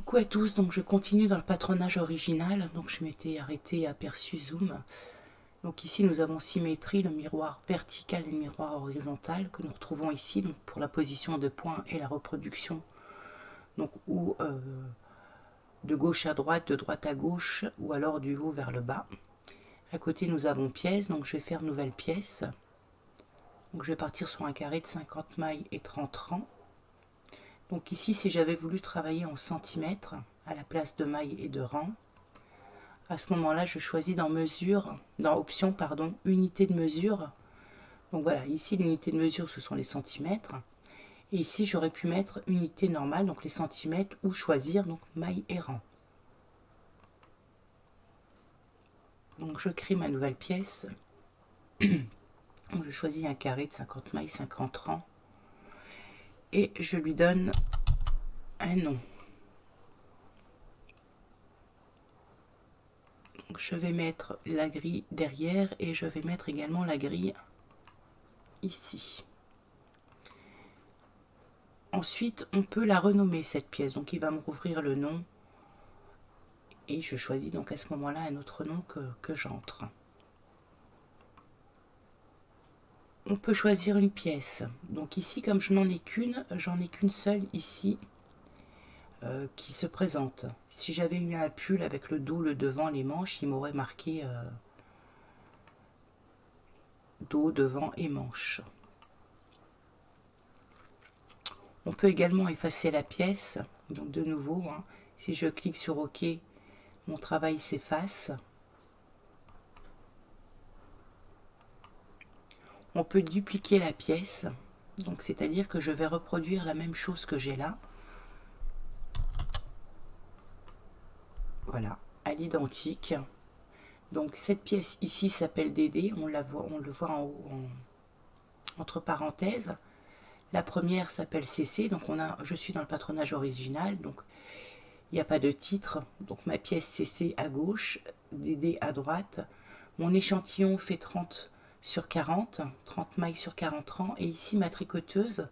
Coucou à tous, donc je continue dans le patronage original, donc je m'étais arrêtée à aperçu zoom. Donc ici nous avons symétrie, le miroir vertical et le miroir horizontal que nous retrouvons ici donc pour la position de point et la reproduction, donc ou de gauche à droite, de droite à gauche ou alors du haut vers le bas. À côté nous avons pièce, donc je vais faire nouvelle pièce. Donc je vais partir sur un carré de 50 mailles et 30 rangs. Donc ici si j'avais voulu travailler en centimètres à la place de mailles et de rangs, à ce moment-là, je choisis dans mesure, dans option, pardon, unité de mesure. Donc voilà, ici l'unité de mesure, ce sont les centimètres. Et ici, j'aurais pu mettre unité normale, donc les centimètres, ou choisir donc maille et rang. Donc je crée ma nouvelle pièce. Donc, je choisis un carré de 50 mailles, 50 rangs. Et je lui donne un nom. Donc, je vais mettre la grille derrière et je vais mettre également la grille ici. Ensuite, on peut la renommer cette pièce. Donc, il va me rouvrir le nom. Et je choisis donc à ce moment-là un autre nom que j'entre. On peut choisir une pièce. Donc ici, comme je n'en ai qu'une, j'en ai qu'une seule ici qui se présente. Si j'avais eu un pull avec le dos, le devant, les manches, il m'aurait marqué dos, devant et manches. On peut également effacer la pièce. Donc de nouveau, hein, si je clique sur OK, mon travail s'efface. On peut dupliquer la pièce, donc c'est-à-dire que je vais reproduire la même chose que j'ai là. Voilà, à l'identique. Donc cette pièce ici s'appelle DD, on le voit en haut entre parenthèses. La première s'appelle CC, donc je suis dans le patronage original, donc il n'y a pas de titre. Donc ma pièce CC à gauche, DD à droite. Mon échantillon fait 30 sur 40, 30 mailles sur 40 rangs. Et ici ma tricoteuse,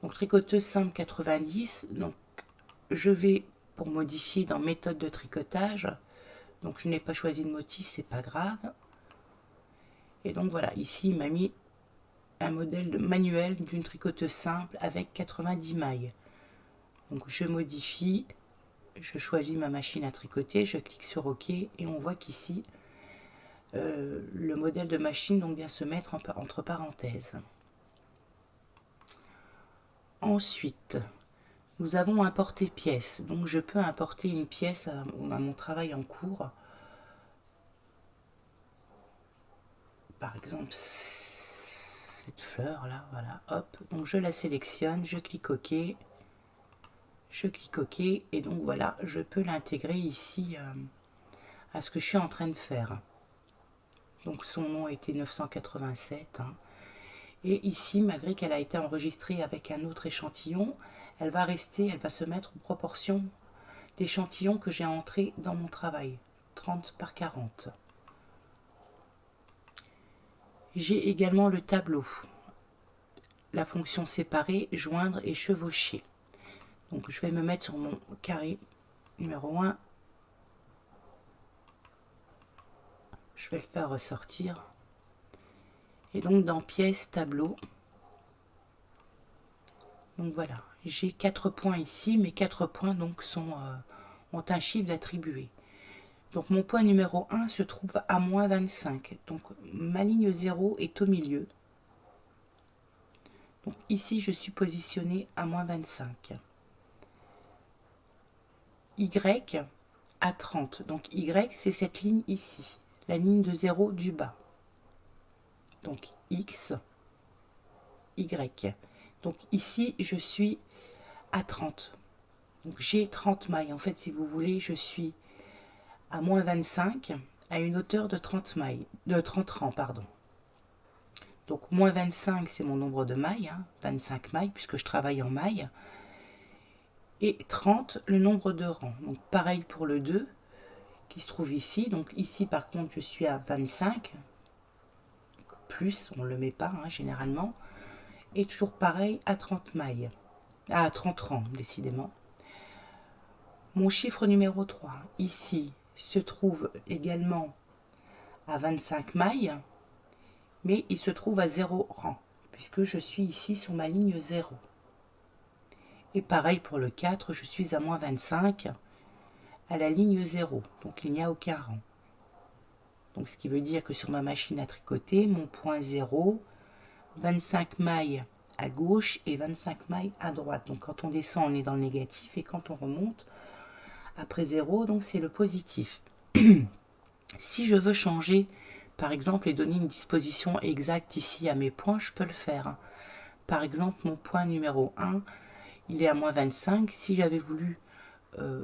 donc tricoteuse simple 90. Donc je vais, pour modifier dans méthode de tricotage, donc je n'ai pas choisi de motif, c'est pas grave. Et donc voilà, ici il m'a mis un modèle manuel d'une tricoteuse simple avec 90 mailles. Donc je modifie, je choisis ma machine à tricoter, je clique sur OK et on voit qu'ici le modèle de machine donc vient se mettre entre parenthèses. Ensuite, nous avons importé pièce. Donc je peux importer une pièce à mon travail en cours. Par exemple, cette fleur là, voilà, hop. Donc je la sélectionne, je clique OK. Je clique OK et donc voilà, je peux l'intégrer ici à ce que je suis en train de faire. Donc son nom était 987. Hein. Et ici, malgré qu'elle a été enregistrée avec un autre échantillon, elle va rester, elle va se mettre en proportion d'échantillons que j'ai entrés dans mon travail. 30 par 40. J'ai également le tableau. La fonction séparer, joindre et chevaucher. Donc je vais me mettre sur mon carré numéro 1. Je vais le faire ressortir. Et donc dans pièces, tableau. Donc voilà, j'ai 4 points ici. Mes 4 points donc ont un chiffre d'attribué. Donc mon point numéro 1 se trouve à moins 25. Donc ma ligne 0 est au milieu. Donc ici je suis positionnée à moins 25. Y à 30. Donc Y c'est cette ligne ici. La ligne de 0 du bas. Donc X, Y. Donc ici je suis à 30. Donc j'ai 30 mailles. En fait si vous voulez je suis à moins 25 à une hauteur de 30 mailles, de 30 rangs, pardon. Donc moins 25 c'est mon nombre de mailles, hein, 25 mailles puisque je travaille en mailles. Et 30 le nombre de rangs. Donc pareil pour le 2 qui se trouve ici. Donc ici par contre je suis à 25. Plus, on ne le met pas hein, généralement. Et toujours pareil à 30 mailles. À 30 rangs décidément. Mon chiffre numéro 3, ici, se trouve également à 25 mailles, mais il se trouve à 0 rang, puisque je suis ici sur ma ligne 0. Et pareil pour le 4, je suis à moins 25 à la ligne 0, donc il n'y a aucun rang. Donc ce qui veut dire que sur ma machine à tricoter, mon point 0, 25 mailles à gauche et 25 mailles à droite. Donc quand on descend, on est dans le négatif, et quand on remonte, après 0, donc c'est le positif. Si je veux changer, par exemple, et donner une disposition exacte ici à mes points, je peux le faire. Par exemple, mon point numéro 1, il est à moins 25. Si j'avais voulu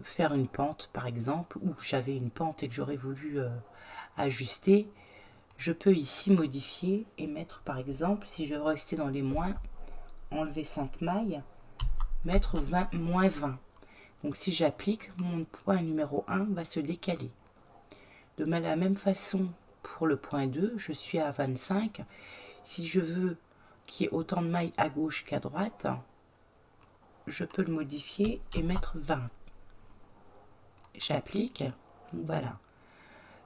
faire une pente, par exemple, ou j'avais une pente et que j'aurais voulu ajuster, je peux ici modifier et mettre, par exemple, si je veux rester dans les moins, enlever 5 mailles, mettre 20, moins 20. Donc si j'applique, mon point numéro 1 va se décaler. De la même façon, pour le point 2, je suis à 25. Si je veux qu'il y ait autant de mailles à gauche qu'à droite, je peux le modifier et mettre 20. J'applique, voilà.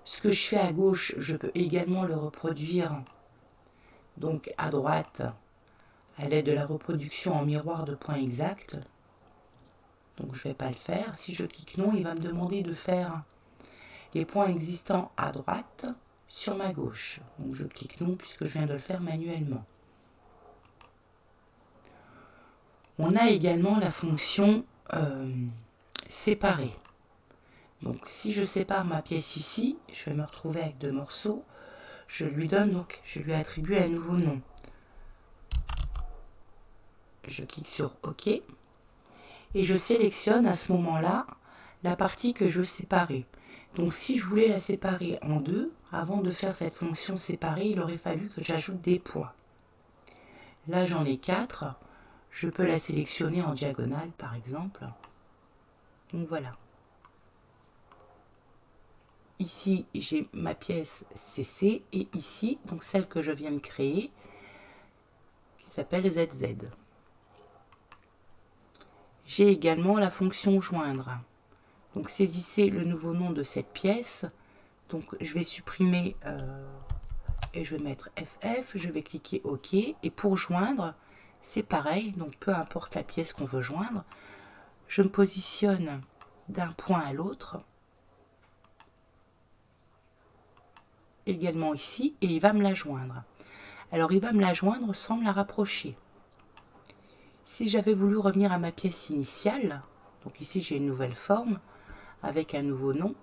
Ce que je fais à gauche, je peux également le reproduire donc à droite à l'aide de la reproduction en miroir de points exacts. Donc je ne vais pas le faire. Si je clique non, il va me demander de faire les points existants à droite sur ma gauche. Donc je clique non puisque je viens de le faire manuellement. On a également la fonction séparer. Donc si je sépare ma pièce ici, je vais me retrouver avec 2 morceaux. Je lui attribue un nouveau nom. Je clique sur OK et je sélectionne à ce moment-là la partie que je veux séparer. Donc si je voulais la séparer en deux, avant de faire cette fonction séparer, il aurait fallu que j'ajoute des points. Là j'en ai 4, je peux la sélectionner en diagonale par exemple. Donc voilà. Ici j'ai ma pièce CC et ici, donc celle que je viens de créer, qui s'appelle ZZ. J'ai également la fonction joindre. Donc saisissez le nouveau nom de cette pièce. Donc je vais supprimer et je vais mettre FF, je vais cliquer OK. Et pour joindre, c'est pareil, donc peu importe la pièce qu'on veut joindre, je me positionne d'un point à l'autre, également ici, et il va me la joindre. Alors il va me la joindre sans me la rapprocher. Si j'avais voulu revenir à ma pièce initiale, donc ici j'ai une nouvelle forme avec un nouveau nom,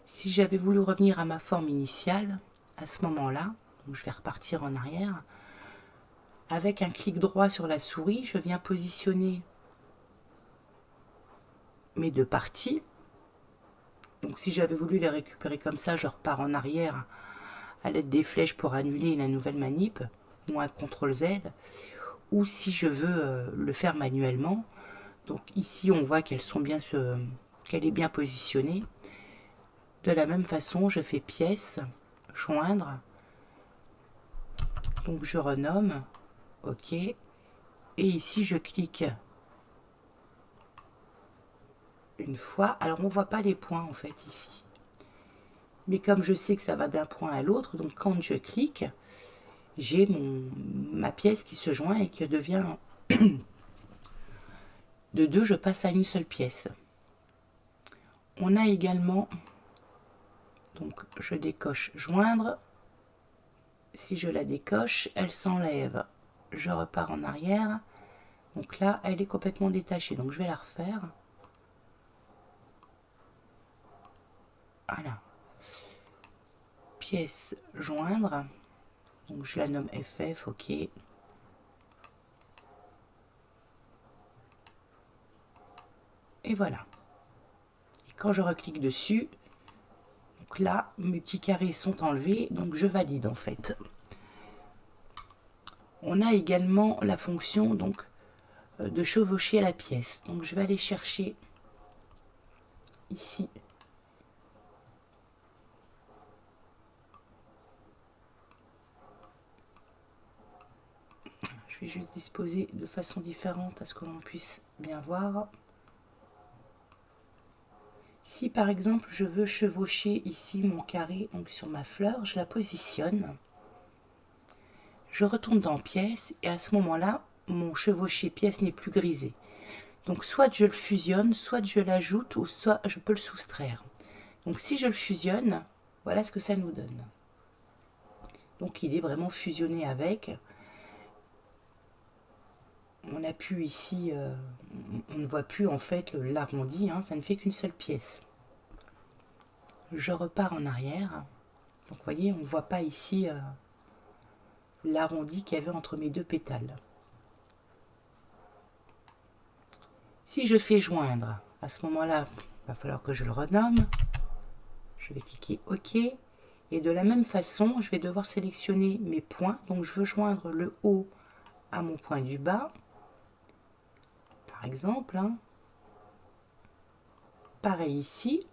si j'avais voulu revenir à ma forme initiale, à ce moment-là, donc je vais repartir en arrière, avec un clic droit sur la souris, je viens positionner mes 2 parties. Donc si j'avais voulu les récupérer comme ça, je repars en arrière à l'aide des flèches pour annuler la nouvelle manip, ou un CTRL Z, ou si je veux le faire manuellement. Donc ici on voit qu'elle est bien positionnée. De la même façon, je fais pièce, joindre, donc je renomme, OK, et ici je clique une fois. Alors on ne voit pas les points en fait ici, mais comme je sais que ça va d'un point à l'autre, donc quand je clique, j'ai ma pièce qui se joint et qui devient de 2, je passe à une seule pièce. On a également, donc je décoche joindre, si je la décoche, elle s'enlève, je repars en arrière, donc là elle est complètement détachée, donc je vais la refaire. Voilà, pièce joindre, donc je la nomme FF, OK. Et voilà. Et quand je reclique dessus, donc là, mes petits carrés sont enlevés, donc je valide en fait. On a également la fonction donc de chevaucher la pièce. Donc je vais aller chercher ici je vais juste disposer de façon différente à ce que l'on puisse bien voir. Si par exemple je veux chevaucher ici mon carré donc sur ma fleur, je la positionne, je retourne dans pièce et à ce moment-là, mon chevauché pièce n'est plus grisé. Donc soit je le fusionne, soit je l'ajoute ou soit je peux le soustraire. Donc si je le fusionne, voilà ce que ça nous donne. Donc il est vraiment fusionné avec. On a pu ici, on ne voit plus en fait l'arrondi, hein, ça ne fait qu'une seule pièce. Je repars en arrière. Donc vous voyez, on ne voit pas ici l'arrondi qu'il y avait entre mes deux pétales. Si je fais joindre, à ce moment-là, il va falloir que je le renomme. Je vais cliquer OK. Et de la même façon, je vais devoir sélectionner mes points. Donc je veux joindre le haut à mon point du bas. Par exemple. Hein. Pareil ici.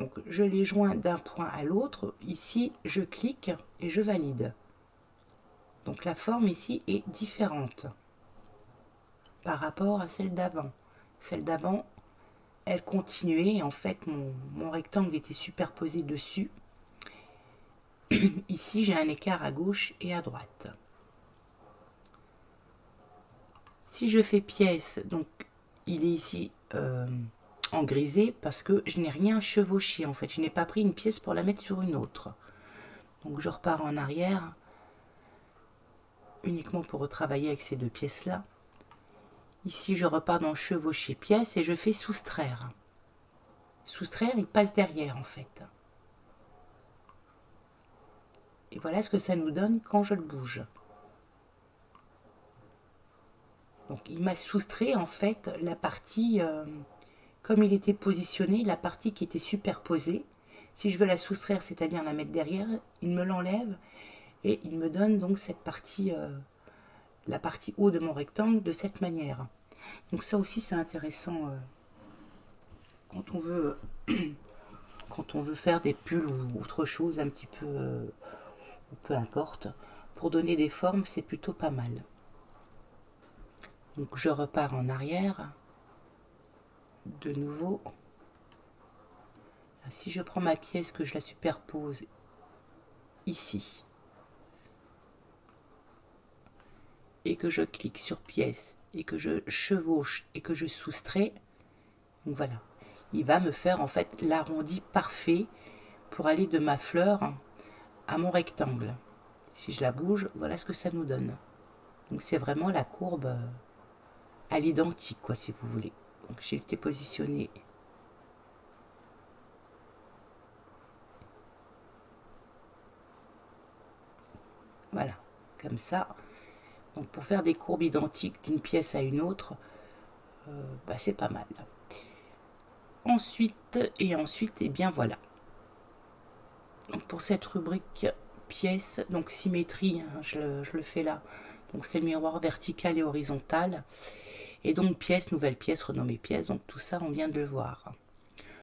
Donc je les joins d'un point à l'autre. Ici, je clique et je valide. Donc la forme ici est différente par rapport à celle d'avant. Celle d'avant, elle continuait. En fait, mon rectangle était superposé dessus. Ici, j'ai un écart à gauche et à droite. Si je fais pièce, donc il est ici en grisé parce que je n'ai rien chevauché. En fait, je n'ai pas pris une pièce pour la mettre sur une autre. Donc je repars en arrière uniquement pour retravailler avec ces deux pièces-là. Ici, je repars dans chevaucher pièce et je fais soustraire. Soustraire, il passe derrière en fait. Et voilà ce que ça nous donne quand je le bouge. Donc il m'a soustrait en fait la partie, comme il était positionné, la partie qui était superposée. Si je veux la soustraire, c'est-à-dire la mettre derrière, il me l'enlève et il me donne donc cette partie, la partie haut de mon rectangle de cette manière. Donc ça aussi c'est intéressant quand on veut quand on veut faire des pulls ou autre chose un petit peu, peu importe, pour donner des formes c'est plutôt pas mal. Donc je repars en arrière, de nouveau. Si je prends ma pièce, que je la superpose ici, et que je clique sur pièce, et que je chevauche, et que je soustrais, donc voilà, il va me faire en fait l'arrondi parfait pour aller de ma fleur à mon rectangle. Si je la bouge, voilà ce que ça nous donne. Donc c'est vraiment la courbe à l'identique, quoi, si vous voulez. Donc j'ai été positionné voilà, comme ça. Donc pour faire des courbes identiques d'une pièce à une autre, c'est pas mal. Ensuite, et bien voilà. Donc pour cette rubrique pièces, donc symétrie, hein, je le fais là. Donc c'est le miroir vertical et horizontal. Et donc pièce, nouvelle pièce, renommée pièce. Donc tout ça, on vient de le voir.